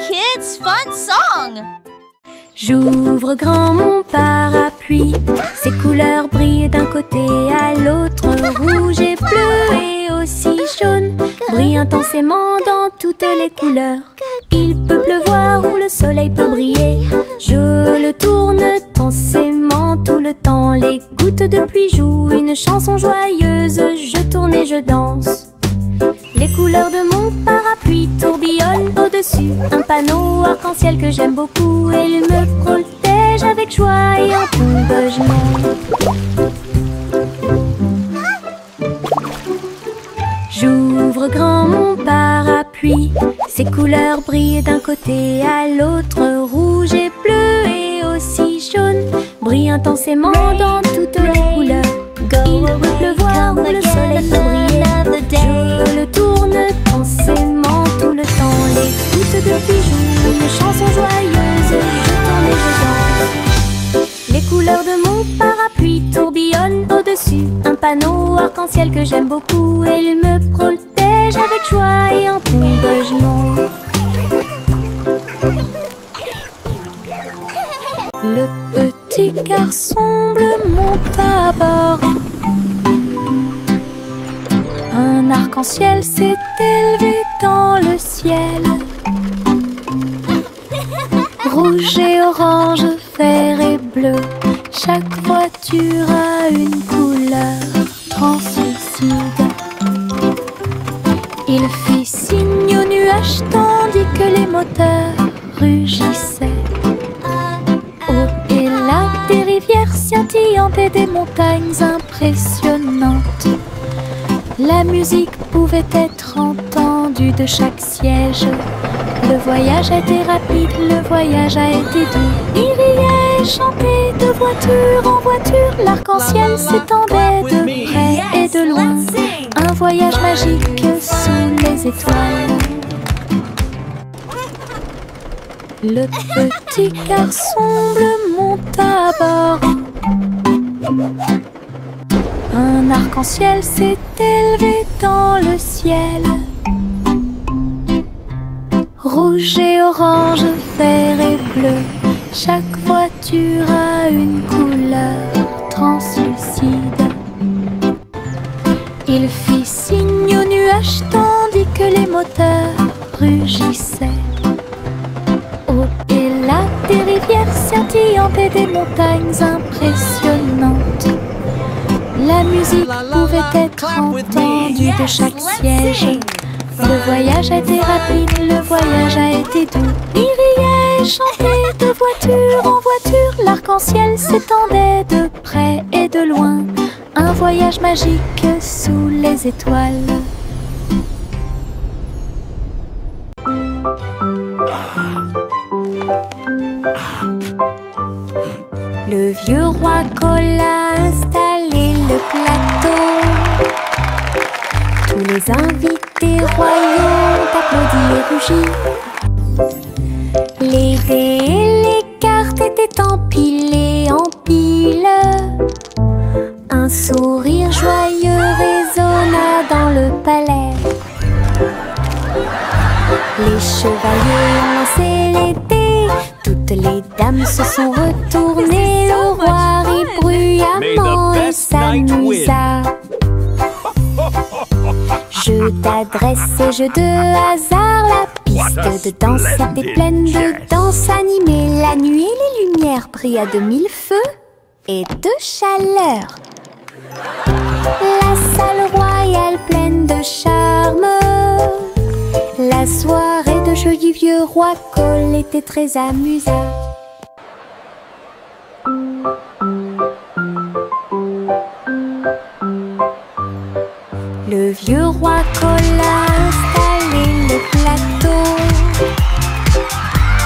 kids' fun song. J'ouvre grand mon parapluie, ses couleurs brillent d'un côté à l'autre, rouge et bleu et aussi jaune, brillent intensément dans toutes les couleurs. Il peut pleuvoir ou le soleil peut briller, je le tourne intensément tout le temps. Les gouttes de pluie jouent une chanson joyeuse, je tourne et je danse. Les couleurs de mon parapluie tourbillonnent au-dessus, un panneau arc-en-ciel que j'aime beaucoup. Et il me protège avec joie et encouragement. J'ouvre grand mon parapluie, ses couleurs brillent d'un côté à l'autre, rouge et bleu et aussi jaune, brillent intensément dans toutes les couleurs. Il peut pleuvoir ou le soleil peut briller, je le tourne intensément tout le temps. Les gouttes de pluie jouent une chanson joyeuse, je tourne et je danse. Les couleurs de mon parapluie tourbillonnent au-dessus, un panneau arc-en-ciel que j'aime beaucoup. Et il me protège avec joie et encouragement. Le petit garçon bleu monte à bord. Un arc-en-ciel s'est élevé dans le ciel. Rouge et orange, vert et bleu, chaque voiture a une couleur translucide. Il fit signe aux nuages tandis que les moteurs rugissaient. Et là, des rivières scintillantes et des montagnes impressionnantes. La musique pouvait être entendue de chaque siège. Le voyage a été rapide, le voyage a été doux. Il riait et chantait de voiture en voiture. L'arc-en-ciel s'étendait de près et de loin. Un voyage magique sous les étoiles. Le petit garçon bleu monte à bord. Un arc-en-ciel s'est élevé dans le ciel. Rouge et orange, vert et bleu, chaque voiture a une couleur translucide. Il fit signe aux nuages tandis que les moteurs rugissaient. Et là, des rivières scintillantes et des montagnes impressionnantes. La musique pouvait être entendue de chaque siège. Le voyage a été rapide, le voyage a été doux. Il riait et chantait de voiture en voiture. L'arc-en-ciel s'étendait de près et de loin. Un voyage magique sous les étoiles. Le vieux roi Cole a installé le plateau. Tous les invités royaux ont applaudi et rugi. Les dés et les cartes étaient empilés en piles. Un sourire joyeux résonna dans le palais. Les chevaliers ont lancé les dés. Toutes les dames se sont retournées. Le roi rit bruyamment et s'amusa. Jeu d'adresse et jeu de hasard, la piste de danse était pleine de danse animée. La nuit et les lumières brillaient de mille feux et de chaleur. La salle royale pleine de charme. La soirée de jeu du vieux roi Cole était très amusante. Le vieux roi Cole a installé le plateau.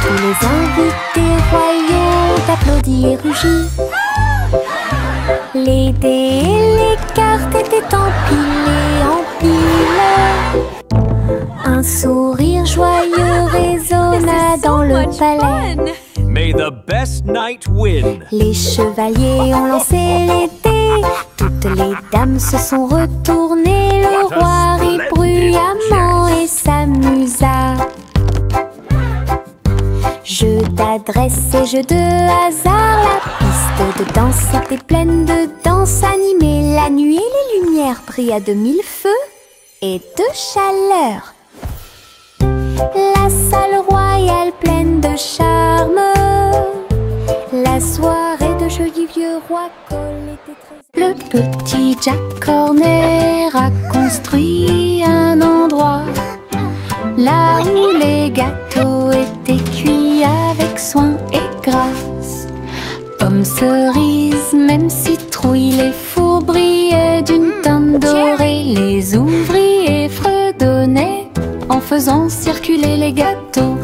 Tous les invités royaux ont applaudi et rugi. Les dés et les cartes étaient empilés en piles. Un sourire joyeux résonna dans le palais. May the best knight win. Les chevaliers ont lancé les dés. Toutes les dames se sont retournées. Le roi rit bruyamment et s'amusa. jeu de hasard, la piste de danse était pleine de danse animée. La nuit, les lumières brillent à de mille feux et de chaleur. La salle royale pleine de charme, la soirée de jeux du vieux roi Cole était très... Le petit Jack Horner a construit un endroit là où les gâteaux étaient cuits avec soin et grâce. Pommes, cerises, même citrouilles, les fours brillaient d'une teinte dorée. Les ouvriers fredonnaient en faisant circuler les gâteaux.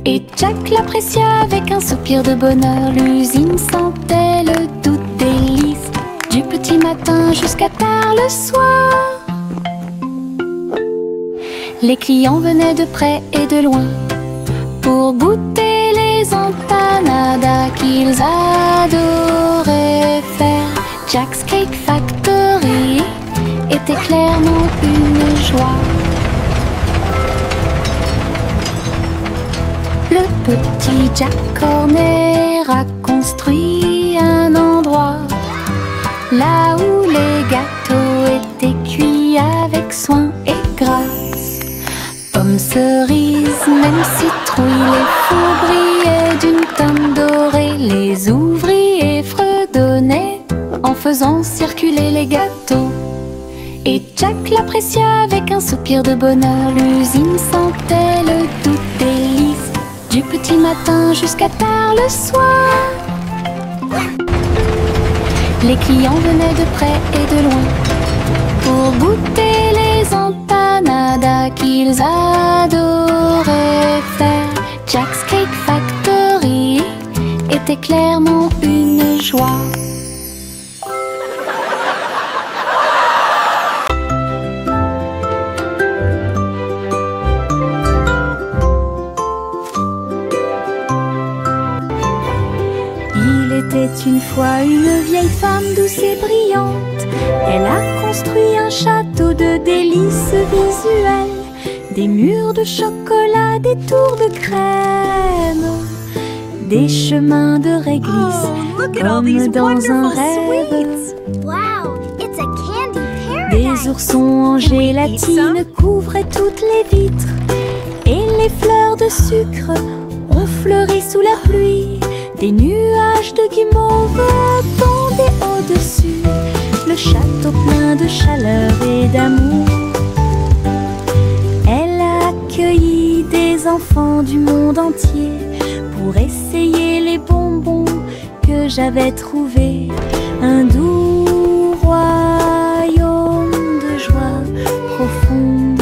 Et Jack l'apprécia avec un soupir de bonheur. L'usine sentait le doux délice du petit matin jusqu'à tard le soir. Les clients venaient de près et de loin pour goûter les empanadas qu'ils adoraient faire. Jack's Cake Factory était clairement une joie. Le petit Jack Horner a construit un endroit là où les gâteaux étaient cuits avec soin et grâce. Pommes, cerises, même citrouilles, les fours brillaient d'une teinte dorée. Les ouvriers fredonnaient en faisant circuler les gâteaux. Et Jack l'apprécia avec un soupir de bonheur. L'usine sentait le doux délice du petit matin jusqu'à tard le soir. Les clients venaient de près et de loin pour goûter les empanadas qu'ils adoraient faire. Jack's Cake Factory était clairement une joie. C'était une fois une vieille femme douce et brillante. Elle a construit un château de délices visuelles, des murs de chocolat, des tours de crème, des chemins de réglisse comme dans un rêve. Wow, it's a candy paradise. Des oursons en gélatine couvraient toutes les vitres et les fleurs de sucre ont fleuri sous la pluie. Des nuages de guimauve tombaient au-dessus, le château plein de chaleur et d'amour. Elle a accueilli des enfants du monde entier pour essayer les bonbons que j'avais trouvés. Un doux royaume de joie profonde.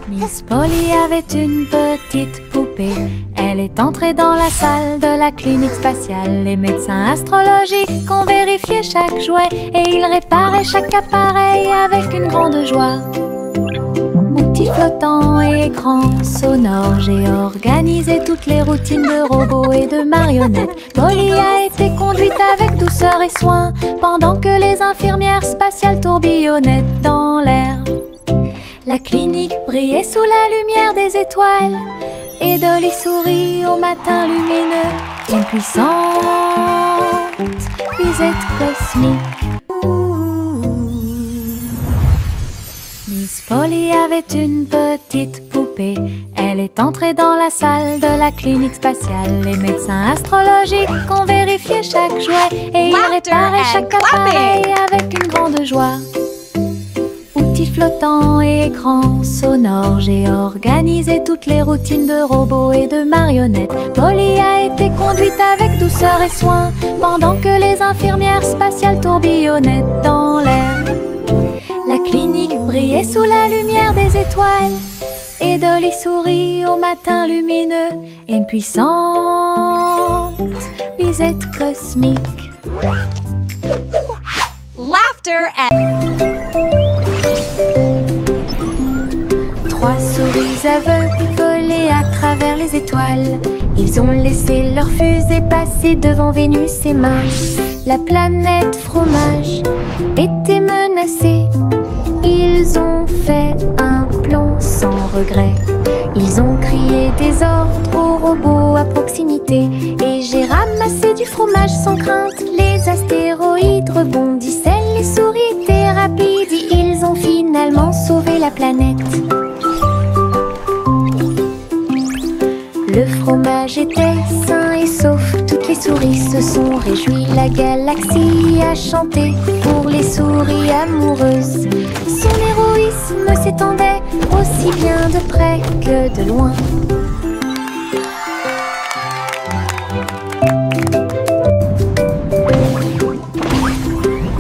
Miss Polly avait une petite poupée. Elle est entrée dans la salle de la clinique spatiale. Les médecins astrologiques ont vérifié chaque jouet et ils réparaient chaque appareil avec une grande joie. Outils flottants et écrans sonores, j'ai organisé toutes les routines de robots et de marionnettes. Polly a été conduite avec douceur et soin pendant que les infirmières spatiales tourbillonnaient dans l'air. La clinique brillait sous la lumière des étoiles et Dolly sourit au matin lumineux. Une puissante visite cosmique. Miss Polly avait une petite poupée. Elle est entrée dans la salle de la clinique spatiale. Les médecins astrologiques ont vérifié chaque jouet et ils réparaient chaque appareil avec une grande joie. Outils flottants et écrans sonores, j'ai organisé toutes les routines de robots et de marionnettes. Polly a été conduite avec douceur et soin pendant que les infirmières spatiales tourbillonnaient dans l'air. La clinique brillait sous la lumière des étoiles et Dolly sourit au matin lumineux. Une puissante visite cosmique. Laughter and... Trois souris aveugles volaient voler à travers les étoiles. Ils ont laissé leur fusée passer devant Vénus et Mars. La planète fromage était menacée. Ils ont fait un plan sans regret. Ils ont crié des ordres aux robots à proximité. Et j'ai ramassé du fromage sans crainte. Les astéroïdes rebondissaient, les souris étaient rapides. Ils ont finalement sauvé la planète. Le fromage était sain et sauf. Toutes les souris se sont réjouies. La galaxie a chanté pour les souris amoureuses. Son héroïsme s'étendait aussi bien de près que de loin.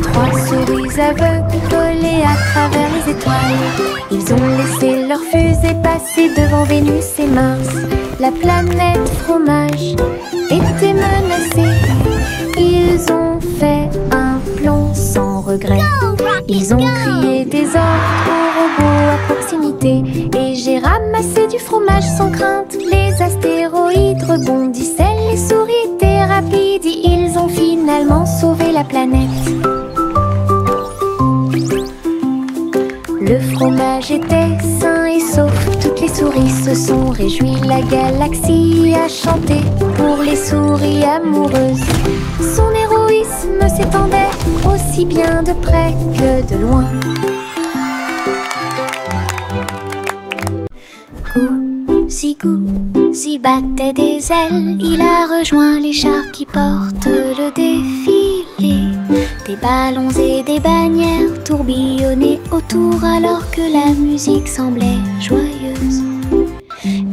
Trois souris aveugles volaient à travers les étoiles. Ils ont laissé leur fusée passer devant Vénus et Mars. La planète fromage était menacée. Ils ont fait un plan sans regret. Ils ont crié des ordres aux robots à proximité. Et j'ai ramassé du fromage sans crainte. Les astéroïdes rebondissaient, les souris étaient rapides. Ils ont finalement sauvé la planète. Le fromage était sain et sauf. Toutes les souris se sont réjouies. La galaxie a chanté pour les souris amoureuses. Son héroïsme s'étendait aussi bien de près que de loin. Gouzi battait des ailes. Il a rejoint les chars qui portent le défilé. Des ballons et des bannières tourbillonnaient autour alors que la musique semblait joyeuse.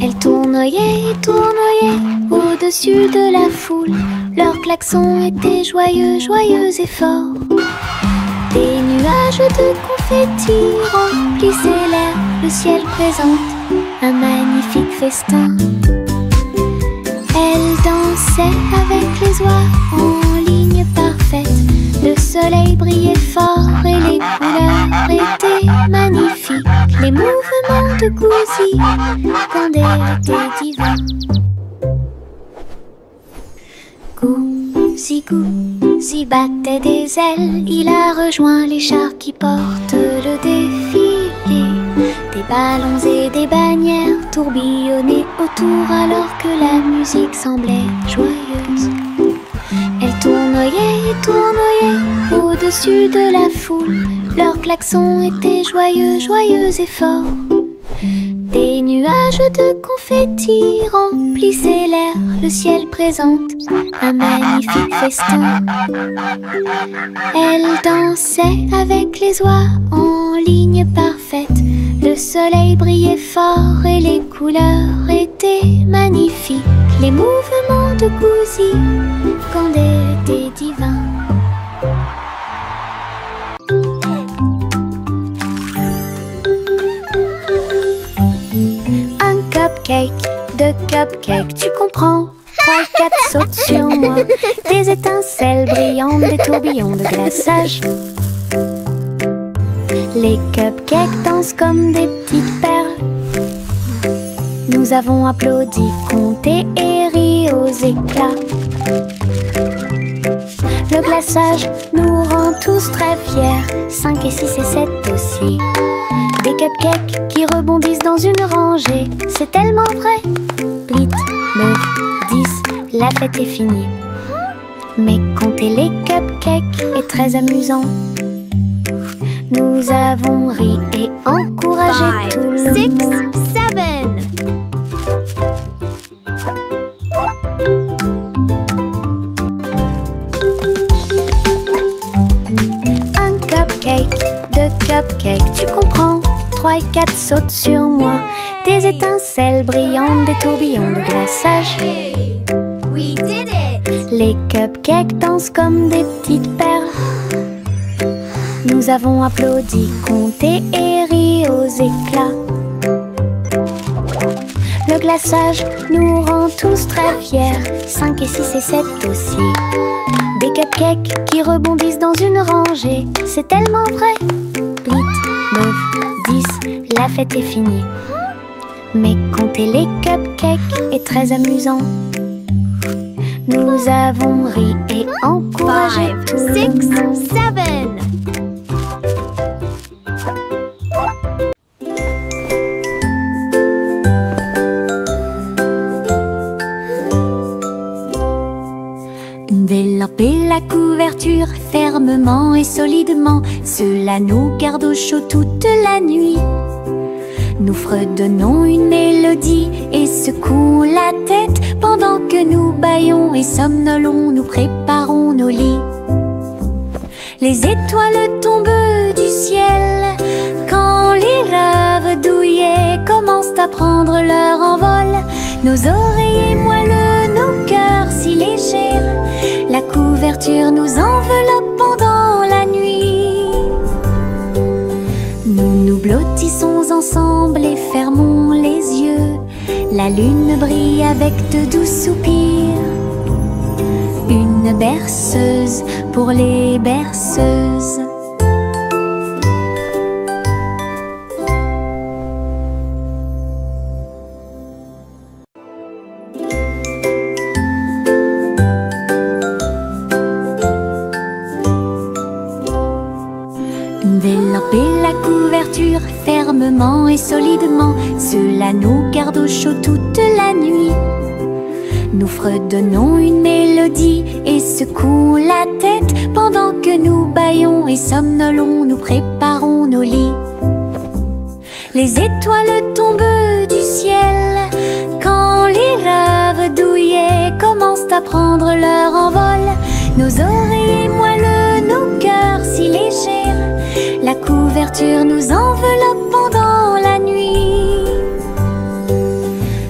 Elle tournoyait et tournoyait au-dessus de la foule. Leurs klaxons étaient joyeux, joyeux et forts. Des nuages de confettis remplissaient l'air. Le ciel présente un magnifique festin. Elle dansait avec les oies en ligne parfaite. Le soleil brillait fort et les couleurs étaient magnifiques. Les mouvements de Gouzi quand elle était divin. Gouzi battait des ailes. Il a rejoint les chars qui portent le défilé. Des ballons et des bannières tourbillonnaient autour alors que la musique semblait joyeuse. Elle tournoyait et tournoyait au-dessus de la foule. Leurs klaxons étaient joyeux, joyeux et forts. Des nuages de confettis remplissaient l'air. Le ciel présente un magnifique festin. Elle dansait avec les oies en ligne parfaite. Le soleil brillait fort et les couleurs étaient magnifiques. Les mouvements de Gouzi quand elle était divin. Un cupcake, deux cupcakes, tu comprends? 3, 4 sautent sur moi. Des étincelles brillantes, des tourbillons de glaçage. Les cupcakes dansent comme des petites perles. Nous avons applaudi, compté et ri aux éclats. Le glaçage nous rend tous très fiers. 5 et 6 et 7 aussi. Des cupcakes qui rebondissent dans une rangée. C'est tellement vrai. 8, 9, 10, la fête est finie. Mais compter les cupcakes est très amusant. Nous avons ri et encouragé tout le monde. 6, 7. Un cupcake, deux cupcakes, tu comprends? 3 et 4 sautent sur moi. Des étincelles brillantes, des tourbillons de glaçage. We did it! Les cupcakes dansent comme des petites perles. Nous avons applaudi, compté et ri aux éclats. Le glaçage nous rend tous très fiers. 5 et 6 et 7 aussi. Des cupcakes qui rebondissent dans une rangée. C'est tellement vrai. 8, 9, 10, la fête est finie. Mais compter les cupcakes est très amusant. Nous avons ri et encouragé 5, tout le 6, monde. 7. Délamper la couverture fermement et solidement, cela nous garde au chaud toute la nuit. Nous fredonnons une mélodie et secouons la tête pendant que nous bâillons et somnolons, nous préparons nos lits. Les étoiles tombent du ciel quand les rêves douillets commencent à prendre leur envol. Nos oreillers moelleux, nos cœurs si légers, la couverture nous enveloppe pendant la nuit. Nous nous blottissons ensemble et fermons les yeux. La lune brille avec de doux soupirs. Une berceuse pour les berceuses. Délamper la couverture fermement et solidement, cela nous garde au chaud toute la nuit. Nous fredonnons une mélodie et secouons la tête pendant que nous bâillons et somnolons, nous préparons nos lits. Les étoiles tombent du ciel quand les rêves douillets commencent à prendre leur envol. Nos oreillers moelleux, nos cœurs si légers, la couverture nous enveloppe pendant la nuit.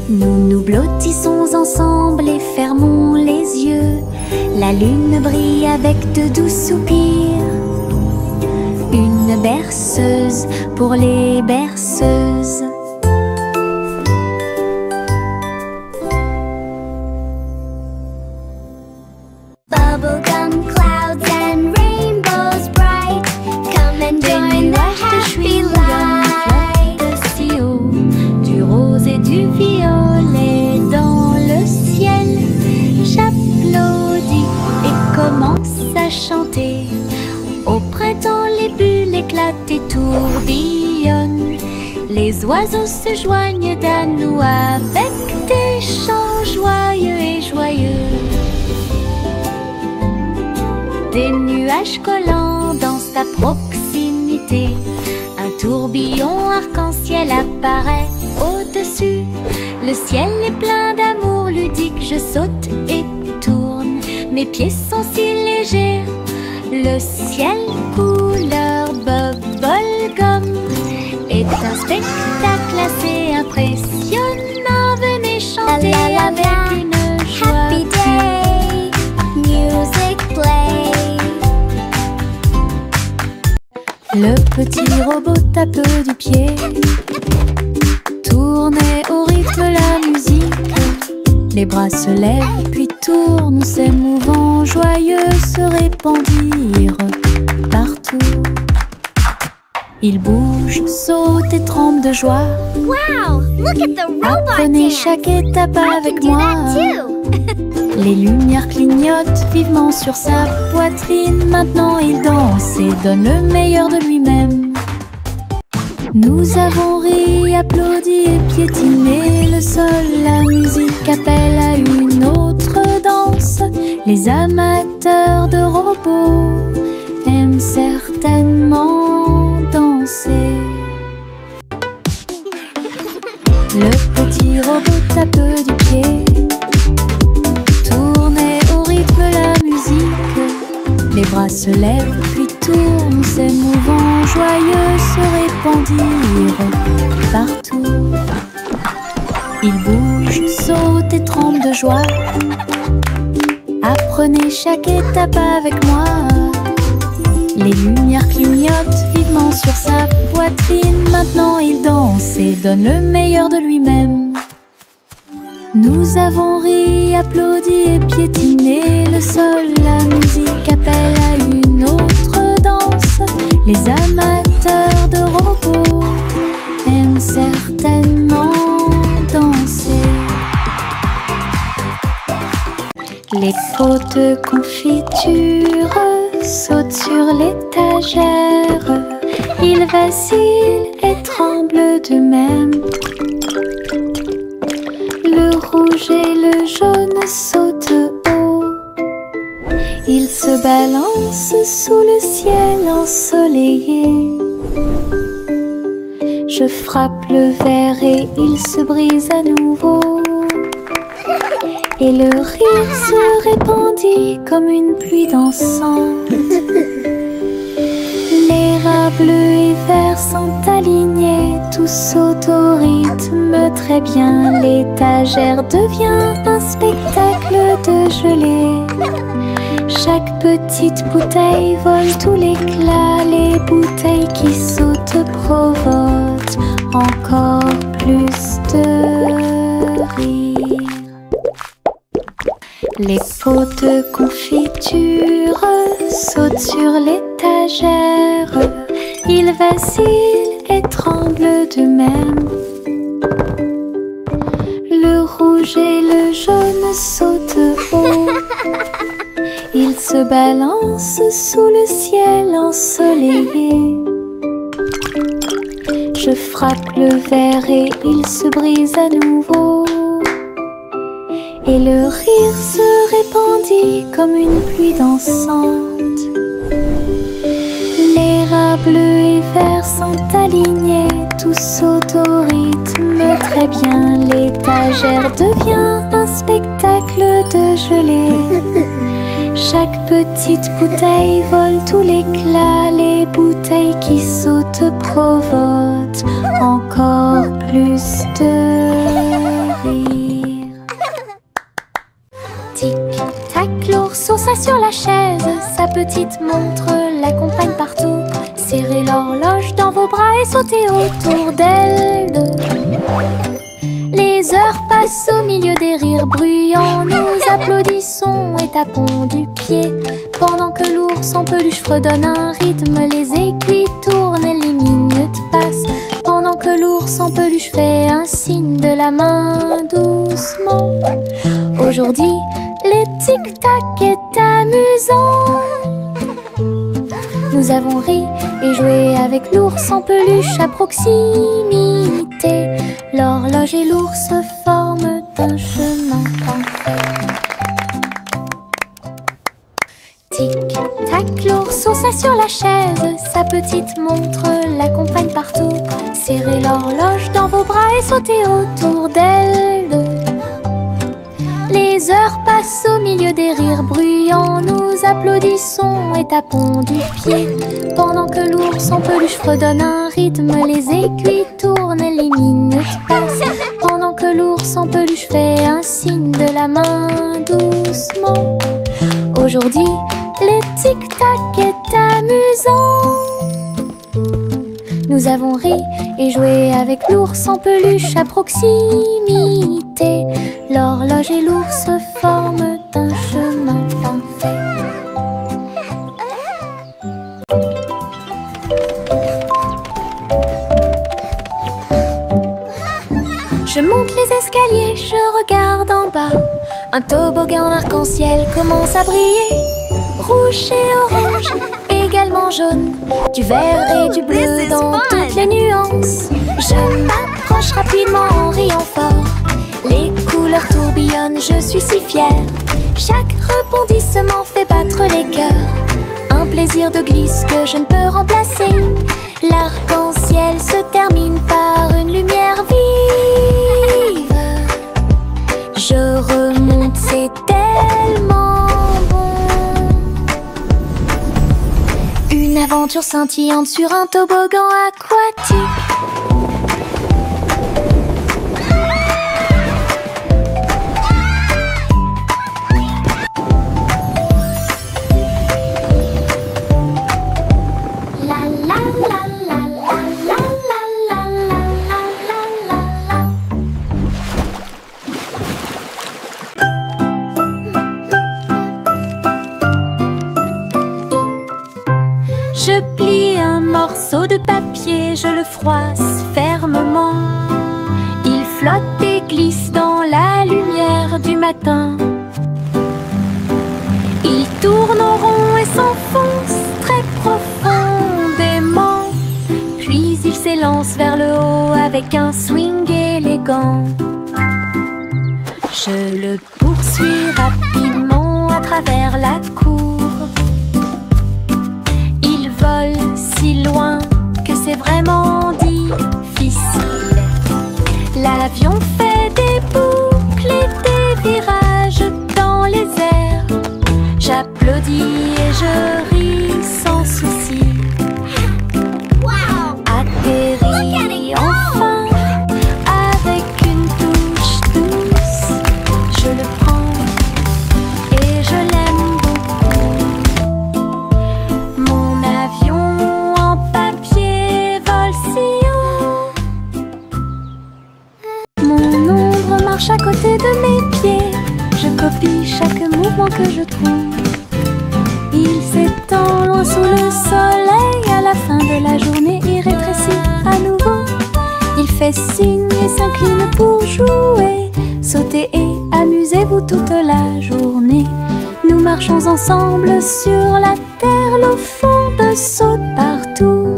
Nous nous blottissons ensemble et fermons les yeux. La lune brille avec de doux soupirs. Une berceuse pour les berceuses. Bubblegum clouds and rainbows bright. Come and join the happy light. De si haut, du rose et du violet dans le ciel. J'applaudis et commence à chanter. Au printemps, les bulles éclatent et tourbillonnent. Les oiseaux se joignent à nous avec des chants joyeux et joyeux. Des nuages collants dansent à proximité. Un tourbillon arc-en-ciel apparaît au-dessus. Le ciel est plein d'amour ludique. Je saute et tourne. Mes pieds sont si légers. Le ciel couleur bubblegum est un spectacle assez impressionnant. Venez chanter avec une joie. Happy day, music play. Le petit robot tape du pied, tournez au rythme la musique. Les bras se lèvent puis tournent, s'émouvant, joyeux se répandirent partout. Ils bougent, sautent et tremblent de joie. Wow, look at the robot Apprenez dance. chaque étape I avec can do moi. that too. Les lumières clignotent vivement sur sa poitrine. Maintenant il danse et donne le meilleur de lui-même. Nous avons ri, applaudi et piétiné le sol. La musique appelle à une autre danse. Les amateurs de robots aiment certainement danser. Le petit robot tape du pied, tournez au rythme la musique. Les bras se lèvent puis tournent, s'émouvant, joyeux se répandirent partout. Ils bougent, sautent et tremblent de joie. Apprenez chaque étape avec moi. Les lumières clignotent vivement sur sa poitrine. Maintenant il danse et donne le meilleur de lui-même. Nous avons ri, applaudi et piétiné le sol. La musique appelle à une autre danse. Les amateurs de robots aiment certainement Les pots de confiture sautent sur l'étagère. Ils vacillent et tremblent d'eux-mêmes. Le rouge et le jaune sautent haut. Ils se balancent sous le ciel ensoleillé. Je frappe le verre et il se brise à nouveau. Et le rire se répandit comme une pluie dansante. Les rats bleus et verts sont alignés, tous sautent au rythme très bien. L'étagère devient un spectacle de gelée. Chaque petite bouteille vole tout l'éclat. Les bouteilles qui sautent provoquent encore plus de rire. Les pots de confiture sautent sur l'étagère. Ils vacillent et tremblent d'eux-mêmes. Le rouge et le jaune sautent haut. Ils se balancent sous le ciel ensoleillé. Je frappe le verre et il se brise à nouveau. Et le rire se répandit comme une pluie dansante. Les rats bleus et verts sont alignés, tous sautent au rythme très bien. L'étagère devient un spectacle de gelée. Chaque petite bouteille vole tout l'éclat. Les bouteilles qui sautent provoquent encore plus de rire. Tic-tac, l'ours sur la chaise. Sa petite montre l'accompagne partout. Serrez l'horloge dans vos bras et sautez autour d'elle deux. Les heures passent au milieu des rires bruyants. Nous applaudissons et tapons du pied. Pendant que l'ours en peluche fredonne un rythme, les aiguilles tournent et les minutes passent. Pendant que l'ours en peluche fait un signe de la main doucement. Aujourd'hui, le tic-tac est amusant. Nous avons ri et joué avec l'ours en peluche à proximité. L'horloge et l'ours forment un chemin parfait. Tic-tac, l'ours sur la chaise. Sa petite montre l'accompagne partout. Serrez l'horloge dans vos bras et sautez autour d'elle deux. Les heures passent au milieu des rires bruyants. Nous applaudissons et tapons du pied. Pendant que l'ours en peluche fredonne un rythme, les aiguilles tournent et les minutes passent. Pendant que l'ours en peluche fait un signe de la main doucement. Aujourd'hui, le tic-tac est amusant. Nous avons ri et joué avec l'ours en peluche à proximité. L'horloge et l'ours forment un chemin parfait. Je monte les escaliers, je regarde en bas. Un toboggan arc-en-ciel commence à briller. Rouge et orange, également jaune. Du vert et du bleu dans toutes les nuances. Je m'approche rapidement en riant fort. Les couleurs tourbillonnent, je suis si fière. Chaque rebondissement fait battre les cœurs. Un plaisir de glisse que je ne peux remplacer. L'arc-en-ciel se termine par une lumière vive. Je remonte, c'est tellement bon. Une aventure scintillante sur un toboggan aquatique. Je plie un morceau de papier, je le froisse fermement. Il flotte et glisse dans la lumière du matin. avec un swing élégant. Je le poursuis rapidement à travers la cour. Il vole si loin que c'est vraiment difficile. L'avion fait des boucles et des virages dans les airs. J'applaudis et je ris sans souci. Atterri enfin avec une touche douce. Je le prends et je l'aime beaucoup. Mon avion en papier vole si haut. Mon ombre marche à côté de mes pieds. Je copie chaque mouvement que je trouve. Il s'étend loin sous le soleil. À la fin de la journée, il rétrécit à nouveau. Il fait signe et s'incline pour jouer. Sautez et amusez-vous toute la journée. Nous marchons ensemble sur la terre. L'eau fonde saute partout.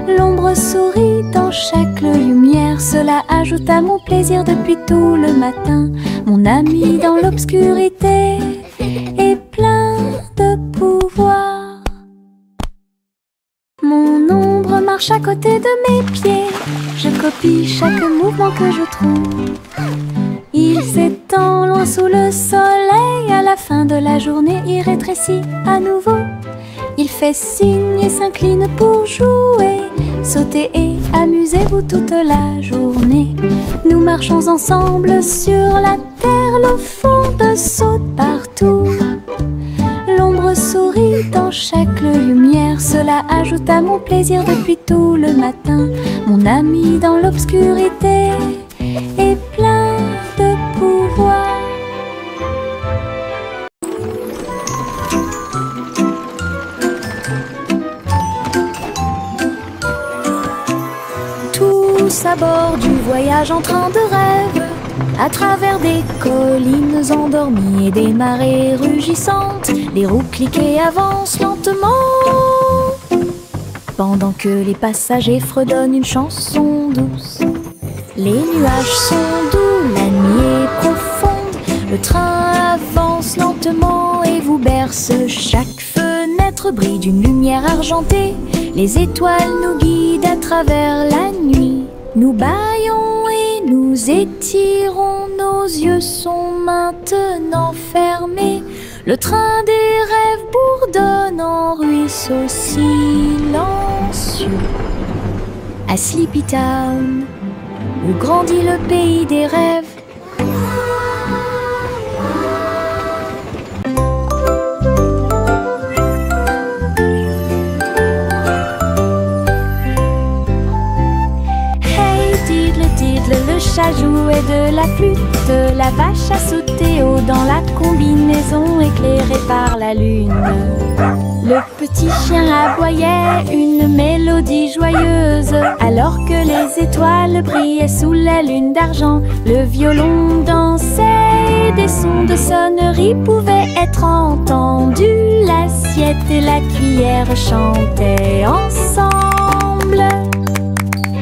L'ombre sourit dans chaque lumière. Cela ajoute à mon plaisir depuis tout le matin. Mon ami dans l'obscurité est plein de pouvoir. Mon ombre marche à côté de mes pieds. Je copie chaque mouvement que je trouve. Il s'étend loin sous le soleil. À la fin de la journée, il rétrécit à nouveau. Il fait signe et s'incline pour jouer. Sautez et amusez-vous toute la journée. Nous marchons ensemble sur la terre. L'eau fonde saute partout. L'ombre sourit dans chaque lumière. Cela ajoute à mon plaisir depuis tout le matin. Mon ami dans l'obscurité est plein de pouvoir. Tous à bord du voyage en train de rêve, à travers des collines endormies et des marées rugissantes. Les roues cliquent et avancent lentement, pendant que les passagers fredonnent une chanson douce. Les nuages sont doux, la nuit est profonde. Le train avance lentement et vous berce. Chaque fenêtre brille d'une lumière argentée. Les étoiles nous guident à travers la nuit. Nous bâillons et nous étirons. Nos yeux sont maintenant fermés. Le train des rêves bourdonne en ruisseau silencieux. À Sleepy Town, où grandit le pays des rêves. Le chat jouait de la flûte, la vache a sauté haut dans la combinaison éclairée par la lune. Le petit chien aboyait une mélodie joyeuse, alors que les étoiles brillaient sous la lune d'argent. Le violon dansait et des sons de sonnerie pouvaient être entendus. L'assiette et la cuillère chantaient ensemble.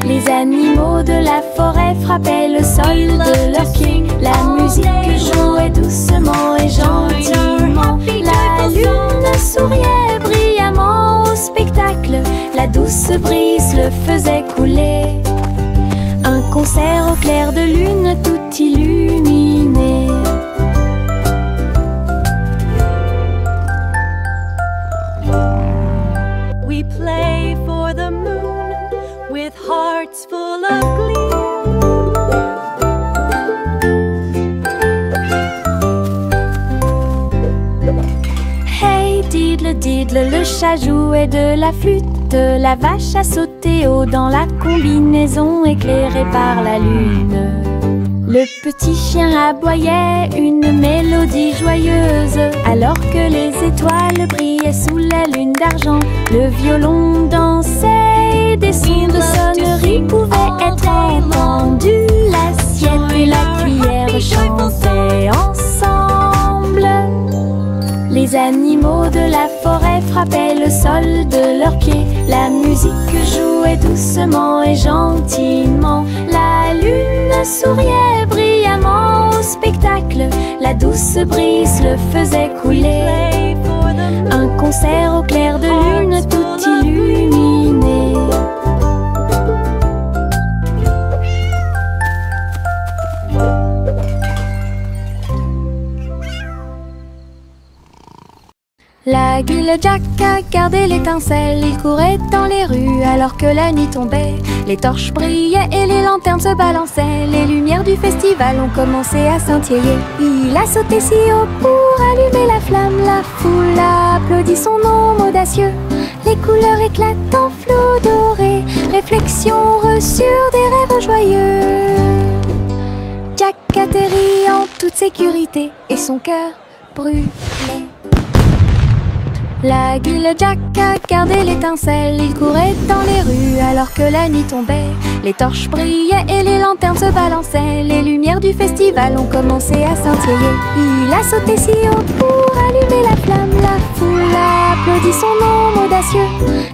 Les animaux de la forêt frappaient le sol de leurs pieds. La musique jouait doucement et gentiment. La lune souriait brillamment au spectacle. La douce brise le faisait couler. Un concert au clair de lune tout illuminé. We play for the moon with hearts full of glee. Hey diddle diddle, le chat jouait de la flûte. La vache a sauté haut dans la combinaison éclairée par la lune. Le petit chien aboyait une mélodie joyeuse, alors que les étoiles brillaient sous la lune d'argent. Le violon dansait et des sons de sonnerie pouvaient être entendus. L'assiette et la cuillère chantaient ensemble. Les animaux de la forêt frappaient le sol de leurs pieds. La musique jouait jouait doucement et gentiment. La lune souriait brillamment au spectacle. La douce brise le faisait couler. Un concert au clair de lune tout illuminé. La guille Jack a gardé l'étincelle. Il courait dans les rues alors que la nuit tombait. Les torches brillaient et les lanternes se balançaient. Les lumières du festival ont commencé à scintiller. Il a sauté si haut pour allumer la flamme. La foule a applaudi son nom audacieux. Les couleurs éclatent en flot doré. Réflexion reçue des rêves joyeux. Jack atterrit en toute sécurité et son cœur brûlait. La guille Jack a gardé l'étincelle. Il courait dans les rues alors que la nuit tombait. Les torches brillaient et les lanternes se balançaient. Les lumières du festival ont commencé à scintiller. Il a sauté si haut pour allumer la flamme. La foule a applaudi son nom audacieux.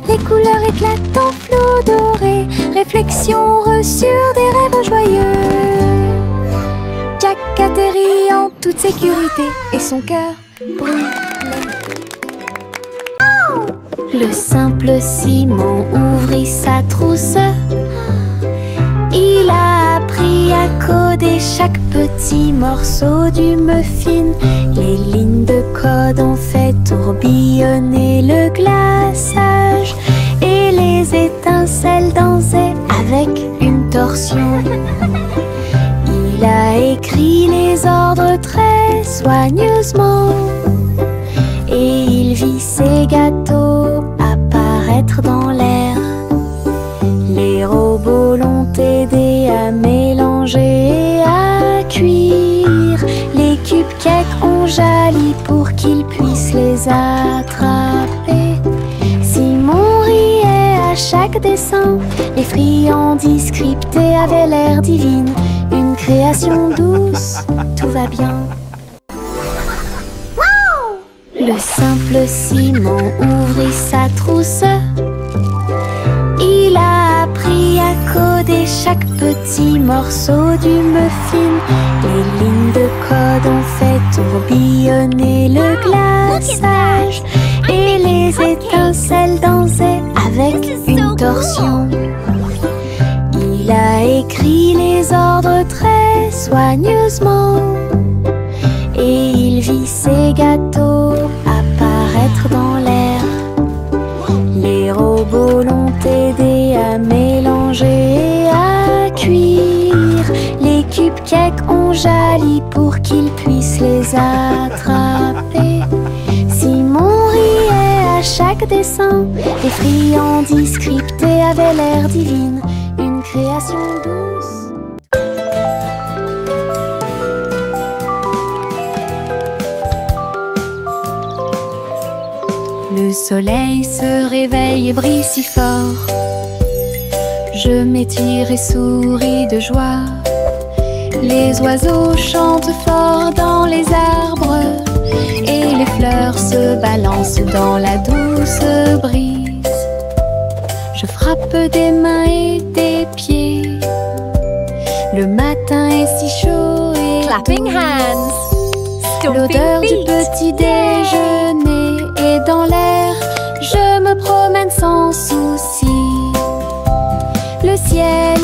Les couleurs éclatent en flot doré. Réflexion reçue des rêves joyeux. Jack atterrit en toute sécurité et son cœur brûlait. Le simple Simon ouvrit sa trousse. Il a appris à coder chaque petit morceau du muffin. Les lignes de code ont fait tourbillonner le glaçage. Et les étincelles dansaient avec une torsion. Il a écrit les ordres très soigneusement. Et il vit ses gâteaux apparaître dans l'air. Les robots l'ont aidé à mélanger et à cuire. Les cupcakes ont jali pour qu'il puisse les attraper. Simon riait à chaque dessin. Les friandises scriptées avaient l'air divines. Une création douce, tout va bien. Le simple Simon ouvrit sa trousse. Il a appris à coder chaque petit morceau du muffin. Les lignes de code ont fait tourbillonner le glaçage. Et les étincelles dansaient avec une torsion. Il a écrit les ordres très soigneusement. Et il vit ses gâteaux apparaître dans l'air. Les robots l'ont aidé à mélanger et à cuire. Les cupcakes ont jali pour qu'il puisse les attraper. Simon riait à chaque dessin. Les friandises scriptées avaient l'air divines. Une création douce. Le soleil se réveille et brille si fort. Je m'étire et souris de joie. Les oiseaux chantent fort dans les arbres. Et les fleurs se balancent dans la douce brise. Je frappe des mains et des pieds. Le matin est si chaud et Clapping hands. l'odeur du petit déjeuner est dans l'air. Je me promène sans souci. Le ciel